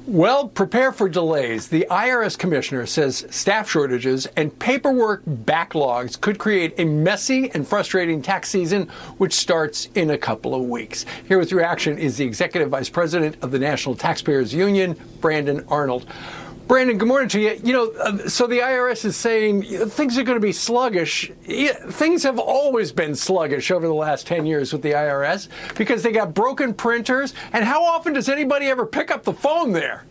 Well, prepare for delays. The IRS commissioner says staff shortages and paperwork backlogs could create a messy and frustrating tax season, which starts in a couple of weeks. Here with reaction is the executive vice president of the National Taxpayers Union, Brandon Arnold. Brandon, good morning to you. So the IRS is saying things are going to be sluggish. Things have always been sluggish over the last 10 years with the IRS because they got broken printers. And how often does anybody ever pick up the phone there?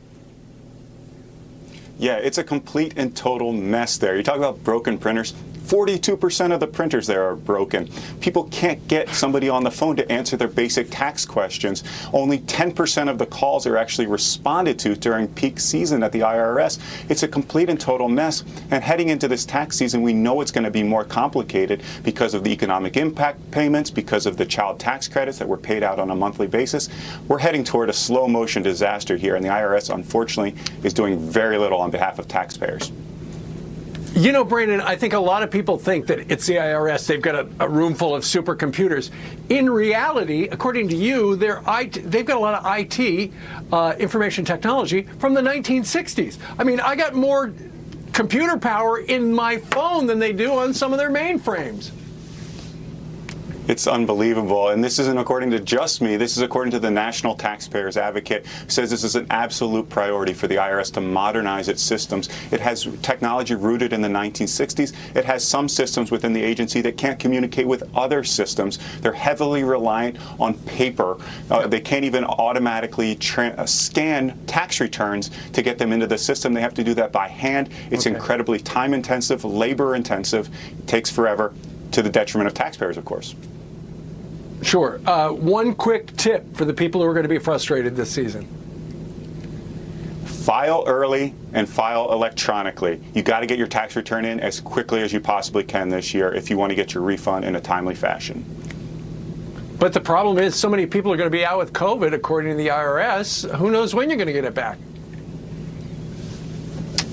Yeah, it's a complete and total mess there. You talk about broken printers. 42% of the printers there are broken. People can't get somebody on the phone to answer their basic tax questions. Only 10% of the calls are actually responded to during peak season at the IRS. It's a complete and total mess. And heading into this tax season, we know it's going to be more complicated because of the economic impact payments, because of the child tax credits that were paid out on a monthly basis. We're heading toward a slow motion disaster here, and the IRS, unfortunately, is doing very little on behalf of taxpayers. You know, Brandon, I think a lot of people think that it's the IRS. They've got a room full of supercomputers. In reality, according to you, they've got a lot of IT, information technology, from the 1960s. I mean, I got more computer power in my phone than they do on some of their mainframes. It's unbelievable. And this isn't according to just me. This is according to the National Taxpayers Advocate, who says this is an absolute priority for the IRS to modernize its systems. It has technology rooted in the 1960s. It has some systems within the agency that can't communicate with other systems. They're heavily reliant on paper. They can't even automatically scan tax returns to get them into the system. They have to do that by hand. It's incredibly time-intensive, labor-intensive, takes forever, to the detriment of taxpayers, of course. Sure. One quick tip for the people who are going to be frustrated this season. File early and file electronically. You got to get your tax return in as quickly as you possibly can this year if you want to get your refund in a timely fashion. But the problem is so many people are going to be out with COVID, according to the IRS. Who knows when you're going to get it back?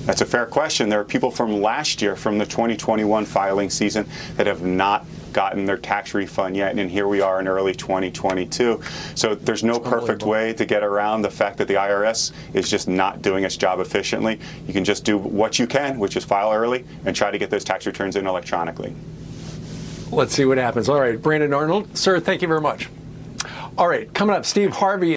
That's a fair question. There are people from last year, from the 2021 filing season, that have not gotten their tax refund yet, and here we are in early 2022. So there's no perfect way to get around the fact that the IRS is just not doing its job efficiently. You can just do what you can, which is file early and try to get those tax returns in electronically. Let's see what happens. All right, Brandon Arnold, sir, thank you very much. All right, coming up, Steve Harvey.